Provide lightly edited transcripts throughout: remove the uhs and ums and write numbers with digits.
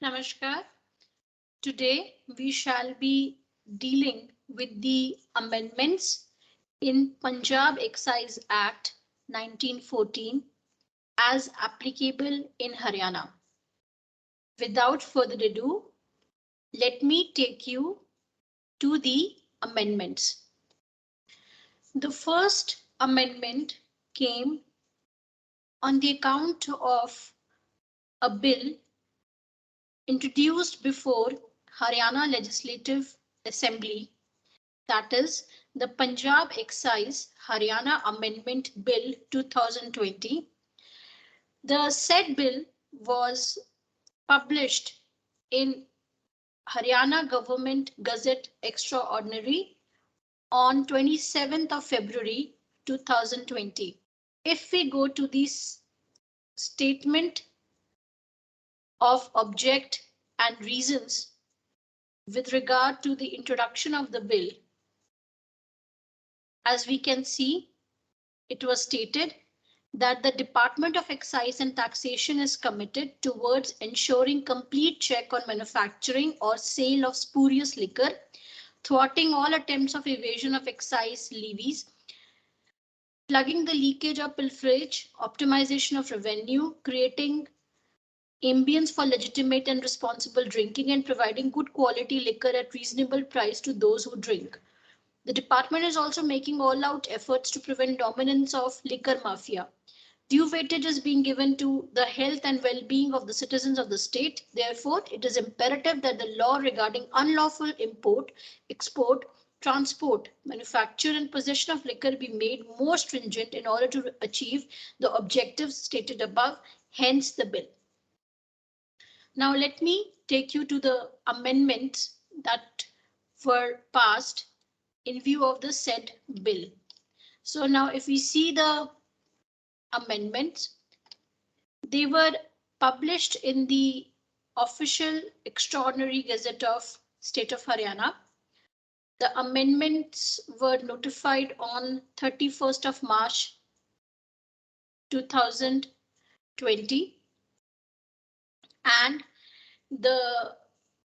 Namaskar. Today we shall be dealing with the amendments in Punjab Excise Act 1914 as applicable in Haryana. Without further ado, let me take you to the amendments. The first amendment came on the account of a bill introduced before Haryana Legislative Assembly, that is the Punjab Excise Haryana Amendment Bill 2020. The said bill was published in Haryana Government Gazette Extraordinary on 27th of February 2020. If we go to this statement of object and reasons with regard to the introduction of the bill, as we can see, it was stated that the Department of Excise and Taxation is committed towards ensuring complete check on manufacturing or sale of spurious liquor, thwarting all attempts of evasion of excise levies, plugging the leakage of pilferage, optimization of revenue, creating ambience for legitimate and responsible drinking, and providing good quality liquor at reasonable price to those who drink. The department is also making all-out efforts to prevent dominance of liquor mafia. Due weightage is being given to the health and well-being of the citizens of the state. Therefore, it is imperative that the law regarding unlawful import, export, transport, manufacture and possession of liquor be made more stringent in order to achieve the objectives stated above, hence the bill. Now let me take you to the amendments that were passed in view of the said bill. So now if we see the amendments, they were published in the official extraordinary gazette of state of Haryana. The amendments were notified on 31st of March 2020, and the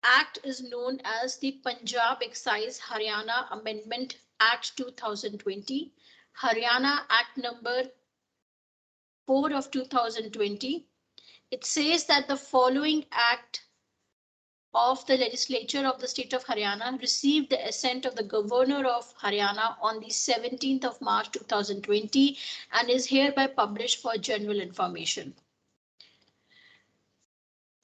act is known as the Punjab Excise Haryana Amendment Act 2020, Haryana Act number 4 of 2020. It says that the following act of the legislature of the state of Haryana received the assent of the governor of Haryana on the 17th of March 2020 and is hereby published for general information.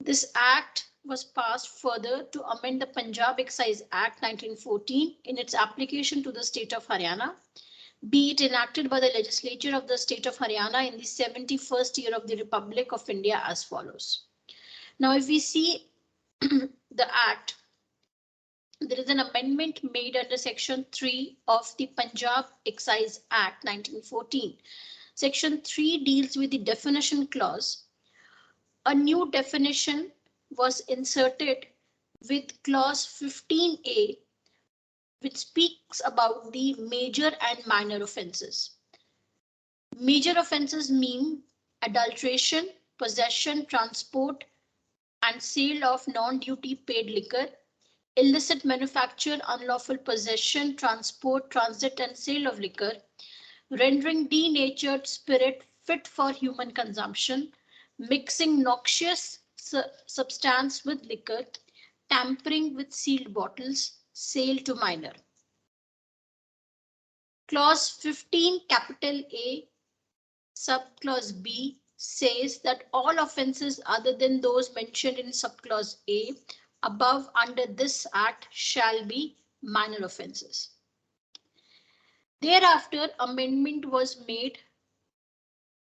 This act was passed further to amend the Punjab Excise Act 1914 in its application to the state of Haryana, be it enacted by the legislature of the state of Haryana in the 71st year of the Republic of India as follows. Now, if we see the act, there is an amendment made under section 3 of the Punjab Excise Act 1914. Section 3 deals with the definition clause. A new definition was inserted with clause 15A, which speaks about the major and minor offences. Major offences mean adulteration, possession, transport, and sale of non-duty paid liquor, illicit manufacture, unlawful possession, transport, transit, and sale of liquor, rendering denatured spirit fit for human consumption, mixing noxious substance with liquor, tampering with sealed bottles, sale to minor. Clause 15 capital A subclause B says that all offences other than those mentioned in subclause A above under this act shall be minor offences. Thereafter, amendment was made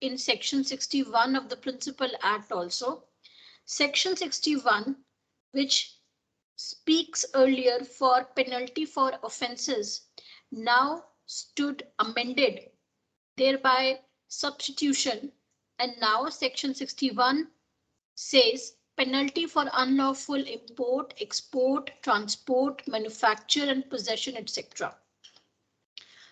in section 61 of the Principal Act also. Section 61, which speaks earlier for penalty for offences, now stood amended, thereby substitution, and now section 61 says penalty for unlawful import, export, transport, manufacture and possession, etc.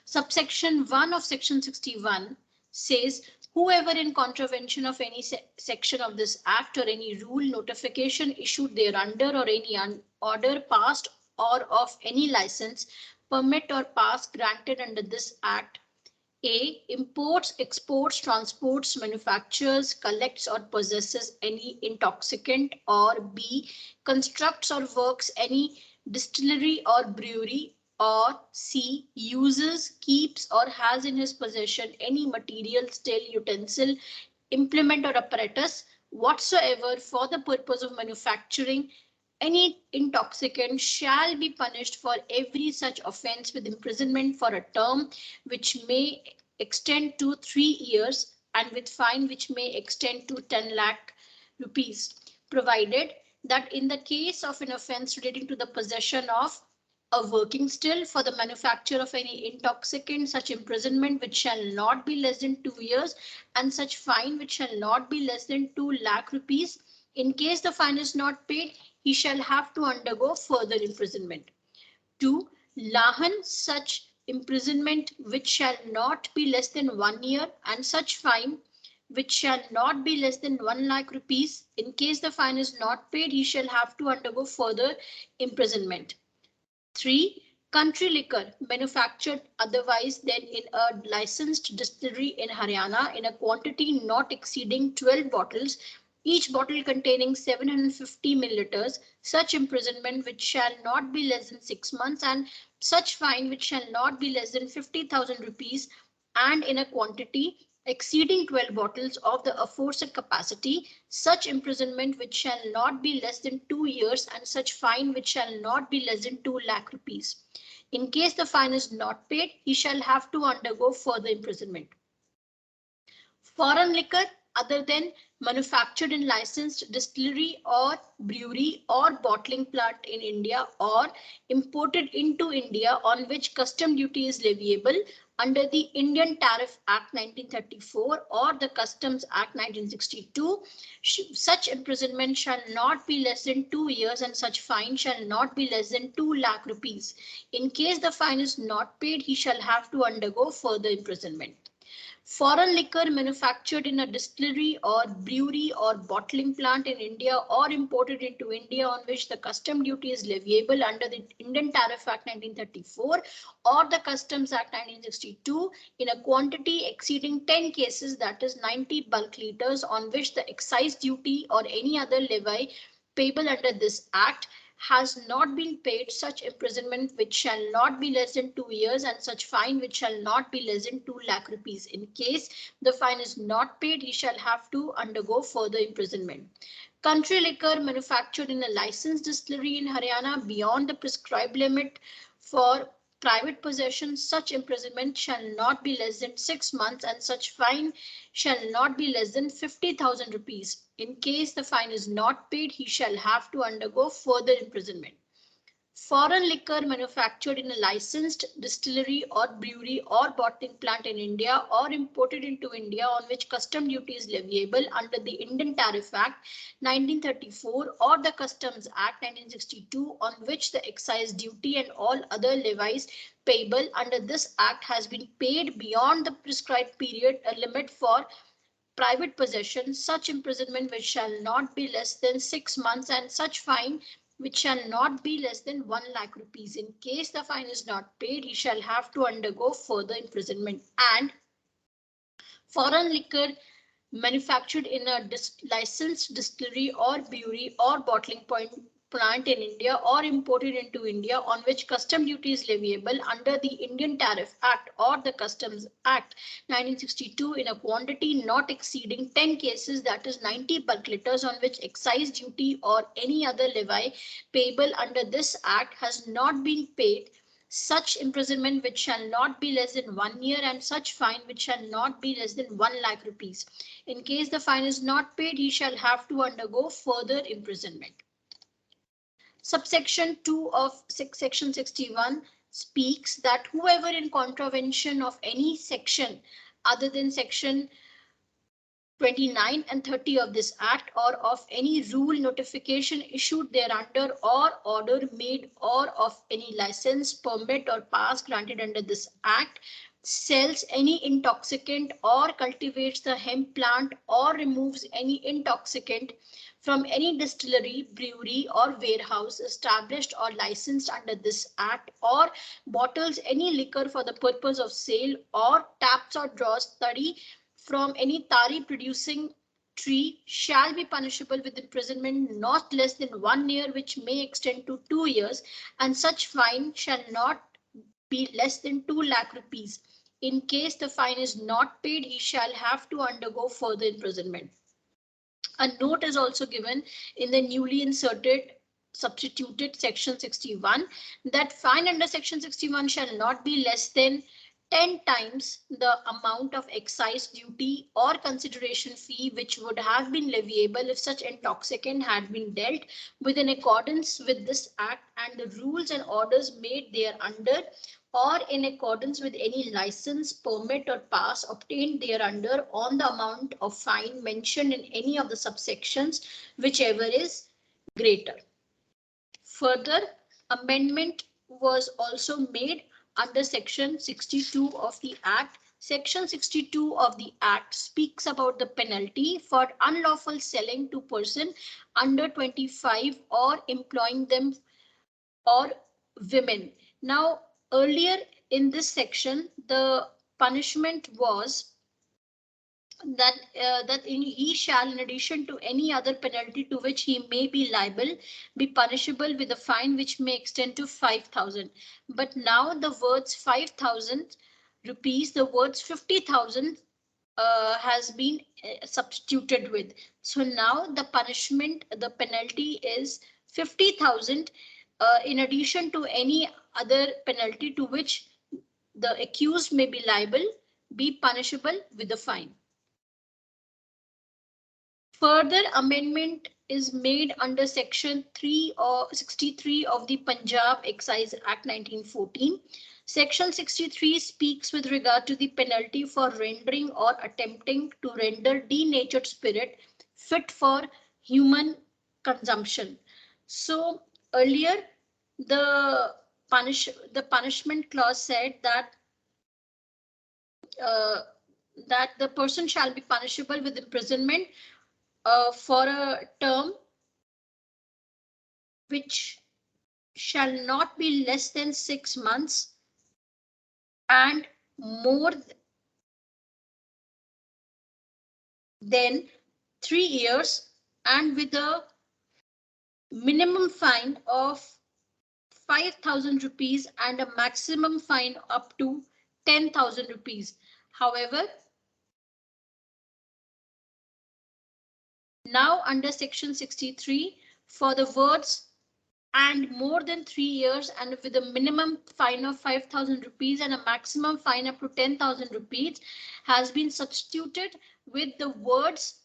Subsection 1 of section 61 says Whoever in contravention of any section of this act or any rule, notification issued thereunder or any order passed or of any license, permit or pass granted under this act, A. Imports, exports, transports, manufactures, collects or possesses any intoxicant, or B. Constructs or works any distillery or brewery, or C. Uses, keeps or has in his possession any material, still, utensil, implement or apparatus whatsoever for the purpose of manufacturing any intoxicant shall be punished for every such offence with imprisonment for a term which may extend to 3 years and with fine which may extend to 10 lakh rupees, provided that in the case of an offence relating to the possession of a working still for the manufacture of any intoxicant, such imprisonment which shall not be less than 2 years and such fine which shall not be less than 2 lakh rupees. In case the fine is not paid, he shall have to undergo further imprisonment. 2. Lahan, such imprisonment which shall not be less than 1 year and such fine which shall not be less than 1 lakh rupees. In case the fine is not paid, he shall have to undergo further imprisonment. 3. Country liquor manufactured otherwise than in a licensed distillery in Haryana in a quantity not exceeding 12 bottles, each bottle containing 750 milliliters, such imprisonment which shall not be less than 6 months and such fine which shall not be less than 50,000 rupees, and in a quantity exceeding 12 bottles of the aforesaid capacity, such imprisonment which shall not be less than 2 years and such fine which shall not be less than 2 lakh rupees. In case the fine is not paid, he shall have to undergo further imprisonment. Foreign liquor other than manufactured in licensed distillery or brewery or bottling plant in India or imported into India on which custom duty is leviable under the Indian Tariff Act 1934 or the Customs Act 1962, such imprisonment shall not be less than 2 years and such fine shall not be less than 2 lakh rupees. In case the fine is not paid, he shall have to undergo further imprisonment. Foreign liquor manufactured in a distillery or brewery or bottling plant in India or imported into India on which the custom duty is leviable under the Indian Tariff Act 1934 or the Customs Act 1962 in a quantity exceeding 10 cases, that is 90 bulk liters, on which the excise duty or any other levy payable under this act has not been paid, such imprisonment which shall not be less than 2 years and such fine which shall not be less than 2 lakh rupees. In case the fine is not paid, he shall have to undergo further imprisonment. Country liquor manufactured in a licensed distillery in Haryana beyond the prescribed limit for private possession, such imprisonment shall not be less than 6 months and such fine shall not be less than 50,000 rupees. In case the fine is not paid, he shall have to undergo further imprisonment. Foreign liquor manufactured in a licensed distillery or brewery or bottling plant in India or imported into India on which custom duty is leviable under the Indian Tariff Act 1934 or the Customs Act 1962 on which the excise duty and all other levies payable under this act has been paid beyond the prescribed period limit for private possession, such imprisonment which shall not be less than 6 months and such fine which shall not be less than 1 lakh rupees. In case the fine is not paid, he shall have to undergo further imprisonment. And foreign liquor manufactured in a licensed distillery or brewery or bottling plant in India or imported into India on which custom duty is leviable under the Indian Tariff Act or the Customs Act 1962 in a quantity not exceeding 10 cases, that is 90 bulk liters, on which excise duty or any other levy payable under this act has not been paid, such imprisonment which shall not be less than 1 year and such fine which shall not be less than 1 lakh rupees. In case the fine is not paid, he shall have to undergo further imprisonment. Subsection 2 of section 61 speaks that whoever in contravention of any section other than section 29 and 30 of this act or of any rule, notification issued thereunder or order made or of any license, permit or pass granted under this act sells any intoxicant or cultivates the hemp plant or removes any intoxicant from any distillery, brewery or warehouse established or licensed under this act, or bottles any liquor for the purpose of sale, or taps or draws toddy from any tari producing tree, shall be punishable with imprisonment not less than 1 year, which may extend to 2 years, and such fine shall not be less than 2 lakh rupees. In case the fine is not paid, he shall have to undergo further imprisonment. A note is also given in the newly inserted substituted section 61 that fine under section 61 shall not be less than 10 times the amount of excise duty or consideration fee which would have been leviable if such intoxicant had been dealt with in accordance with this act and the rules and orders made thereunder, or in accordance with any license, permit or pass obtained thereunder on the amount of fine mentioned in any of the subsections, whichever is greater. Further, amendment was also made under section 62 of the Act. Section 62 of the Act speaks about the penalty for unlawful selling to person under 25 or employing them or women. Now, earlier in this section, the punishment was that he shall, in addition to any other penalty to which he may be liable, be punishable with a fine which may extend to 5,000. But now the words 5,000 rupees, the words 50,000 has been substituted with. So now the punishment, the penalty is 50,000 in addition to any other penalty to which the accused may be liable, be punishable with a fine. Further amendment is made under section 3 or 63 of the Punjab Excise Act 1914. Section 63 speaks with regard to the penalty for rendering or attempting to render denatured spirit fit for human consumption. So earlier the punishment clause said that that the person shall be punishable with imprisonment for a term which shall not be less than 6 months and more than 3 years, and with a minimum fine of 5,000 rupees and a maximum fine up to 10,000 rupees. However, now under section 63, for the words and more than 3 years and with a minimum fine of 5,000 rupees and a maximum fine up to 10,000 rupees has been substituted with the words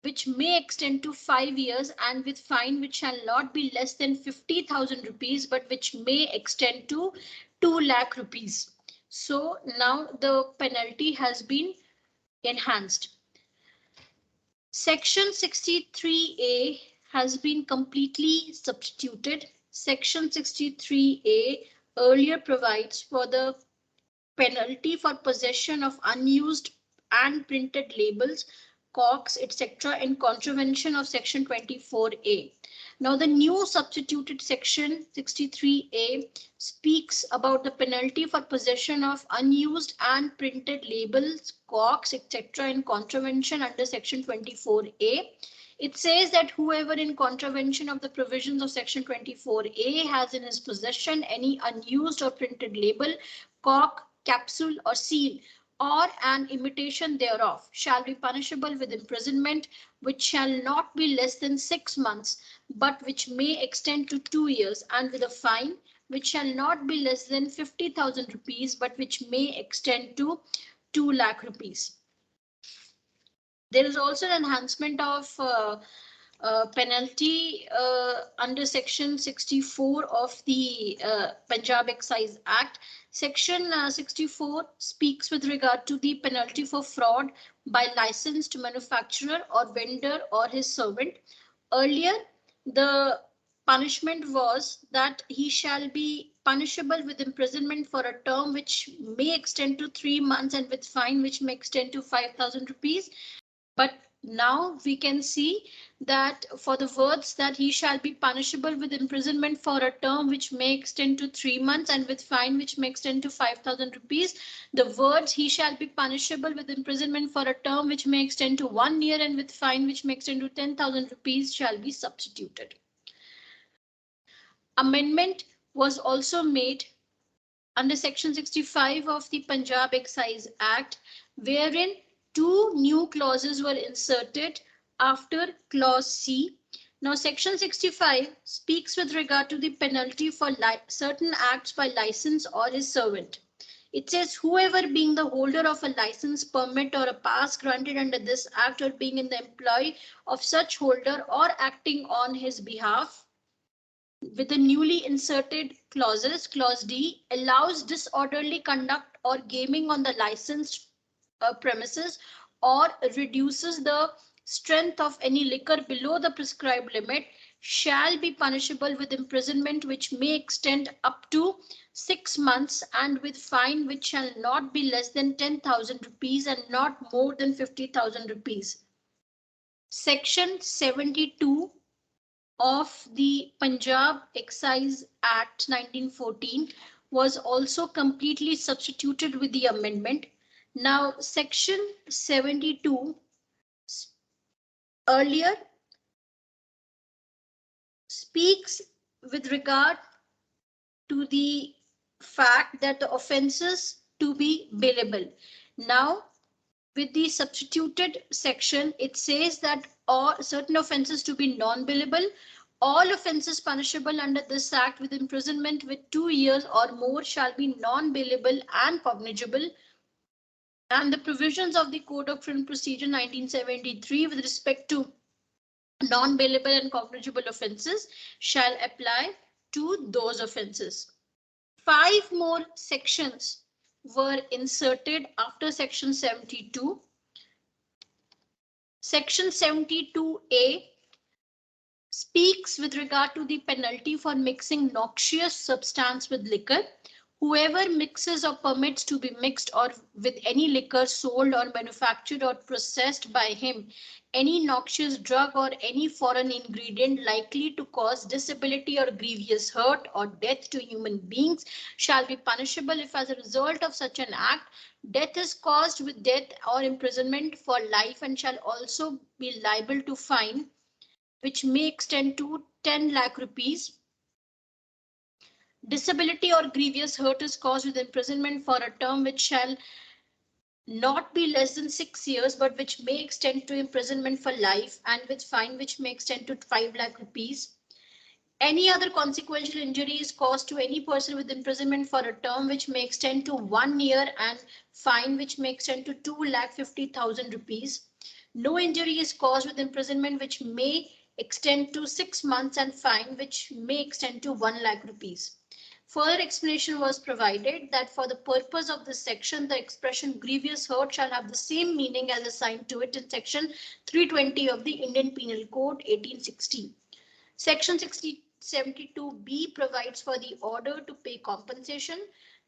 which may extend to 5 years and with fine which shall not be less than 50,000 rupees but which may extend to 2 lakh rupees. So now the penalty has been enhanced. Section 63A has been completely substituted. Section 63A earlier provides for the penalty for possession of unused and printed labels, corks, etc. in contravention of section 24A. Now the new substituted section 63A speaks about the penalty for possession of unused and printed labels, corks, etc. in contravention under section 24A. It says that whoever in contravention of the provisions of section 24A has in his possession any unused or printed label, cork, capsule or seal or an imitation thereof shall be punishable with imprisonment which shall not be less than 6 months but which may extend to 2 years, and with a fine which shall not be less than 50,000 rupees but which may extend to 2 lakh rupees. There is also an enhancement of penalty under section 64 of the Punjab Excise Act. Section 64 speaks with regard to the penalty for fraud by licensed manufacturer or vendor or his servant. Earlier, the punishment was that he shall be punishable with imprisonment for a term which may extend to 3 months and with fine which may extend to 5,000 rupees. But now we can see that for the words that he shall be punishable with imprisonment for a term which may extend to 3 months and with fine which may extend to 5,000 rupees, the words he shall be punishable with imprisonment for a term which may extend to 1 year and with fine which may extend to 10,000 rupees shall be substituted. Amendment was also made under Section 65 of the Punjab Excise Act, wherein two new clauses were inserted after Clause C. Now, Section 65 speaks with regard to the penalty for certain acts by license or his servant. It says, whoever being the holder of a license, permit, or a pass granted under this act, or being in the employ of such holder or acting on his behalf, with the newly inserted clauses, Clause D allows disorderly conduct or gaming on the licensed premises or reduces the strength of any liquor below the prescribed limit shall be punishable with imprisonment which may extend up to 6 months and with fine which shall not be less than 10,000 rupees and not more than 50,000 rupees. Section 72 of the Punjab Excise Act 1914 was also completely substituted with the amendment. Now, Section 72 earlier speaks with regard to the fact that the offences to be bailable. Now, with the substituted section, it says that all certain offences to be non-bailable. All offences punishable under this act with imprisonment with 2 years or more shall be non-bailable and cognizable. And the provisions of the Code of Criminal Procedure 1973 with respect to non-bailable and cognizable offences shall apply to those offences. 5 more sections were inserted after Section 72. Section 72A speaks with regard to the penalty for mixing noxious substance with liquor. Whoever mixes or permits to be mixed or with any liquor sold or manufactured or processed by him any noxious drug or any foreign ingredient likely to cause disability or grievous hurt or death to human beings shall be punishable if as a result of such an act death is caused with death or imprisonment for life and shall also be liable to fine which may extend to 10 lakh rupees. Disability or grievous hurt is caused with imprisonment for a term which shall not be less than 6 years, but which may extend to imprisonment for life and with fine which may extend to 5 lakh rupees. Any other consequential injury is caused to any person with imprisonment for a term which may extend to 1 year and fine which may extend to 2,50,000 rupees. No injury is caused with imprisonment which may extend to 6 months and fine which may extend to 1 lakh rupees. Further explanation was provided that for the purpose of this section, the expression grievous hurt shall have the same meaning as assigned to it in section 320 of the Indian Penal Code 1860. Section 72B provides for the order to pay compensation.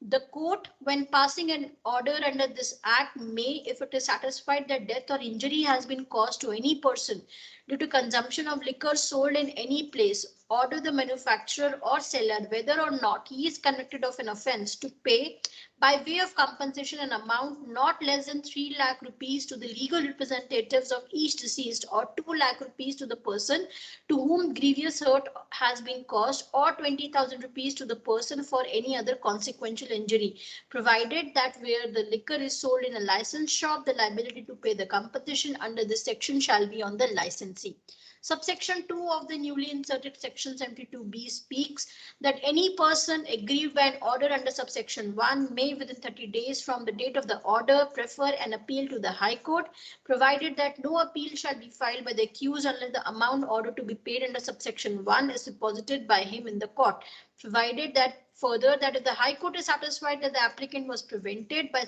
The court, when passing an order under this act, may, if it is satisfied that death or injury has been caused to any person due to consumption of liquor sold in any place, order the manufacturer or seller, whether or not he is convicted of an offence, to pay by way of compensation an amount not less than 3 lakh rupees to the legal representatives of each deceased or 2 lakh rupees to the person to whom grievous hurt has been caused or 20,000 rupees to the person for any other consequential injury, provided that where the liquor is sold in a licensed shop, the liability to pay the compensation under this section shall be on the licensee. Subsection 2 of the newly inserted section 72B speaks that any person aggrieved by an order under subsection 1 may within 30 days from the date of the order prefer an appeal to the High Court, provided that no appeal shall be filed by the accused unless the amount ordered to be paid under subsection 1 is deposited by him in the court, provided that further that if the High Court is satisfied that the applicant was prevented by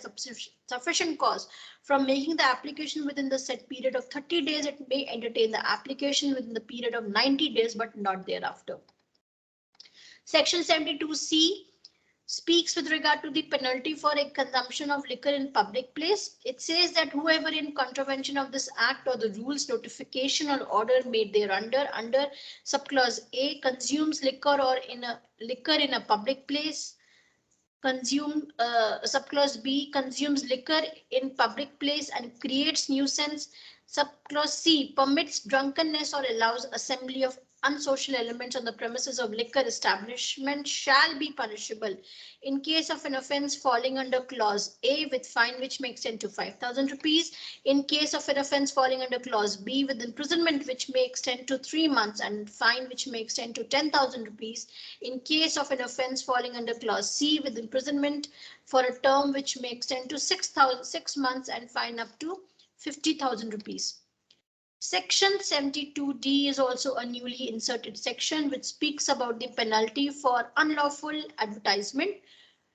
sufficient cause from making the application within the set period of 30 days, it may entertain the application within the period of 90 days, but not thereafter. Section 72C speaks with regard to the penalty for a consumption of liquor in public place. It says that whoever in contravention of this act or the rules, notification or order made thereunder under subclause A consumes liquor in a public place, subclause B consumes liquor in public place and creates nuisance. Subclause C permits drunkenness or allows assembly of unsocial elements on the premises of liquor establishment shall be punishable in case of an offence falling under clause A with fine which may extend to 5,000 rupees, in case of an offence falling under clause B with imprisonment which may extend to 3 months and fine which may extend to 10,000 rupees, in case of an offence falling under clause C with imprisonment for a term which may extend to 6 months and fine up to 50,000 rupees. Section 72D is also a newly inserted section which speaks about the penalty for unlawful advertisement.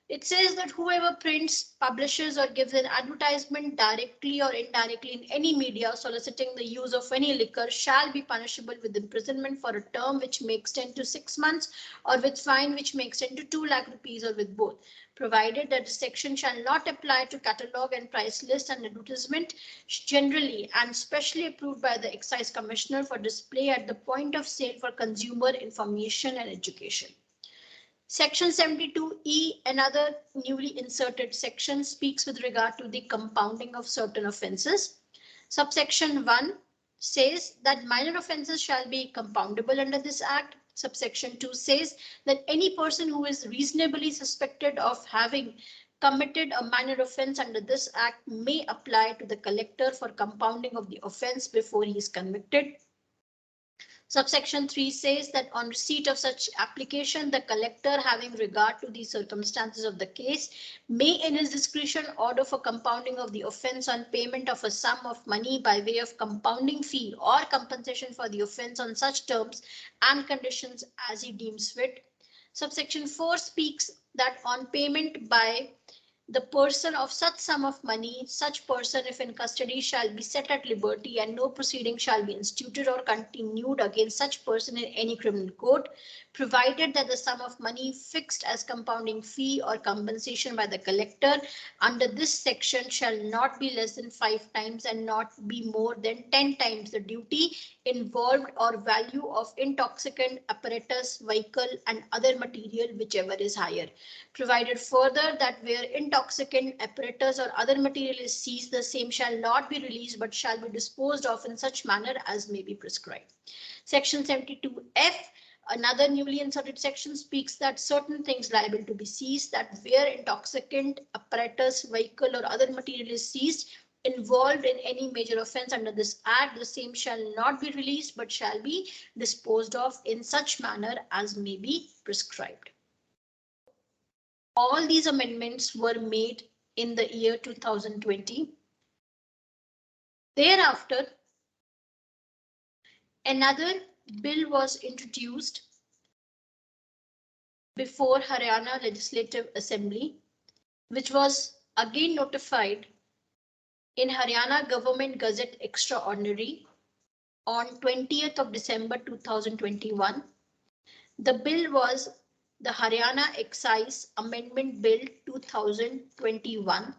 It says that whoever prints, publishes, or gives an advertisement directly or indirectly in any media soliciting the use of any liquor shall be punishable with imprisonment for a term which may extend to 6 months or with fine which may extend to 2 lakh rupees or with both, provided that the section shall not apply to catalogue and price list and advertisement generally and specially approved by the Excise Commissioner for display at the point of sale for consumer information and education. Section 72E, another newly inserted section, speaks with regard to the compounding of certain offences. Subsection 1 says that minor offences shall be compoundable under this act. Subsection 2 says that any person who is reasonably suspected of having committed a minor offence under this act may apply to the collector for compounding of the offence before he is convicted. Subsection 3 says that on receipt of such application, the collector, having regard to the circumstances of the case, may in his discretion order for compounding of the offence on payment of a sum of money by way of compounding fee or compensation for the offence on such terms and conditions as he deems fit. Subsection 4 speaks that on payment by the person of such sum of money, such person, if in custody, shall be set at liberty, and no proceeding shall be instituted or continued against such person in any criminal court, provided that the sum of money fixed as compounding fee or compensation by the collector under this section shall not be less than 5 times and not be more than 10 times the duty involved or value of intoxicant apparatus, vehicle, and other material, whichever is higher. Provided further that where intoxicant apparatus or other material is seized, the same shall not be released but shall be disposed of in such manner as may be prescribed. Section 72F, another newly inserted section, speaks that certain things liable to be seized, that where intoxicant apparatus, vehicle, or other material is seized involved in any major offence under this act, the same shall not be released but shall be disposed of in such manner as may be prescribed. All these amendments were made in the year 2020. Thereafter, another bill was introduced before Haryana Legislative Assembly, which was again notified in Haryana Government Gazette Extraordinary on 20th of December 2021. The bill was the Haryana Excise Amendment Bill 2021.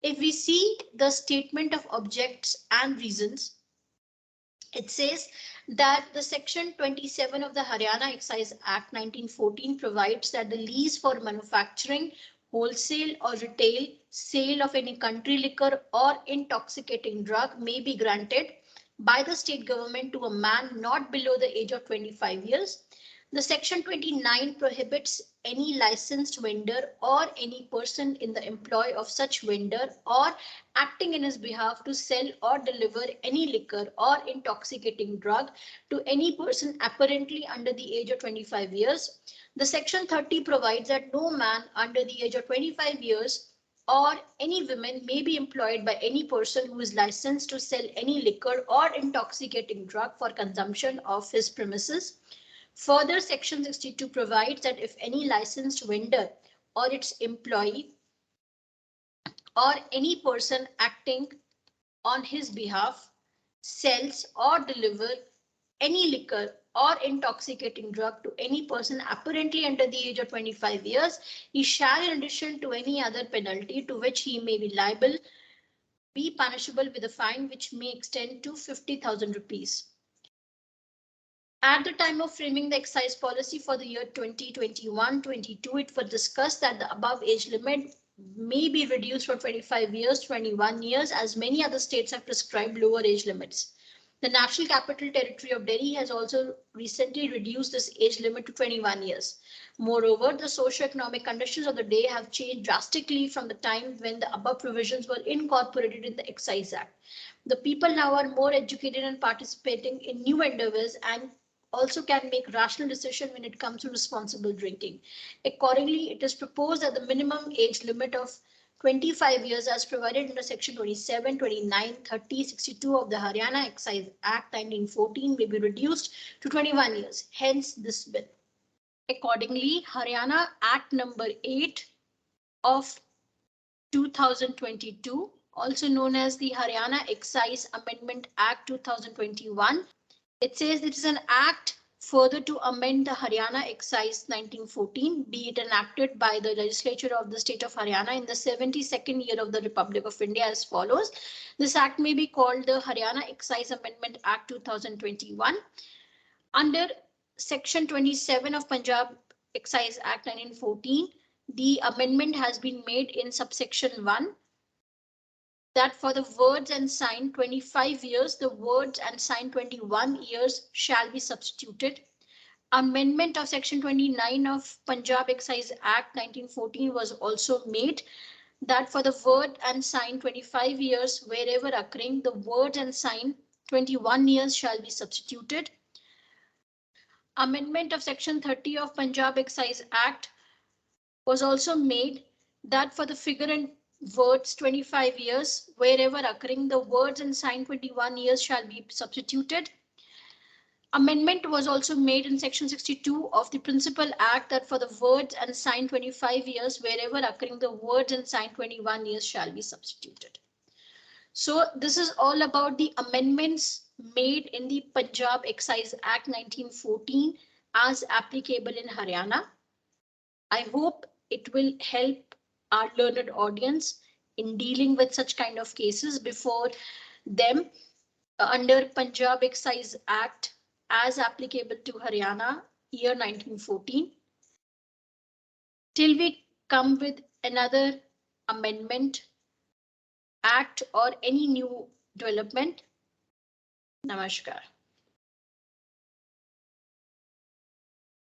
If we see the statement of objects and reasons, it says that the section 27 of the Haryana Excise Act 1914 provides that the lease for manufacturing, wholesale or retail sale of any country liquor or intoxicating drug may be granted by the state government to a man not below the age of 25 years. The section 29 prohibits any licensed vendor or any person in the employ of such vendor or acting in his behalf to sell or deliver any liquor or intoxicating drug to any person apparently under the age of 25 years. The section 30 provides that no man under the age of 25 years or any women may be employed by any person who is licensed to sell any liquor or intoxicating drug for consumption of his premises. Further, section 62 provides that if any licensed vendor or its employee or any person acting on his behalf sells or deliver any liquor or intoxicating drug to any person apparently under the age of 25 years, he shall, in addition to any other penalty to which he may be liable, be punishable with a fine which may extend to 50,000 rupees. At the time of framing the excise policy for the year 2021-22, it was discussed that the above age limit may be reduced from 25 years to 21 years, as many other states have prescribed lower age limits. The National Capital Territory of Delhi has also recently reduced this age limit to 21 years. Moreover, the socio-economic conditions of the day have changed drastically from the time when the above provisions were incorporated in the Excise Act. The people now are more educated and participating in new endeavors and also can make rational decision when it comes to responsible drinking. Accordingly, it is proposed that the minimum age limit of 25 years as provided under section 27, 29, 30, 62 of the Haryana Excise Act 1914 may be reduced to 21 years. Hence this bill. Accordingly, Haryana Act number 8 of 2022, also known as the Haryana Excise Amendment Act 2021, it says it is an act further to amend the Haryana Excise 1914, be it enacted by the legislature of the state of Haryana in the 72nd year of the Republic of India as follows. This act may be called the Haryana Excise Amendment Act 2021. Under section 27 of Punjab Excise Act 1914, the amendment has been made in subsection 1 that for the words and sign 25 years, the words and sign 21 years shall be substituted. Amendment of section 29 of Punjab Excise Act 1914 was also made that for the word and sign 25 years wherever occurring, the word and sign 21 years shall be substituted. Amendment of section 30 of Punjab Excise Act was also made that for the figure and words 25 years wherever occurring, the words and sign 21 years shall be substituted. Amendment was also made in section 62 of the Principal Act that for the words and sign 25 years wherever occurring, the words and sign 21 years shall be substituted. So this is all about the amendments made in the Punjab Excise Act 1914 as applicable in Haryana. I hope it will help our learned audience in dealing with such kind of cases before them under Punjab Excise Act as applicable to Haryana year 1914. Till we come with another amendment, act or any new development. Namaskar.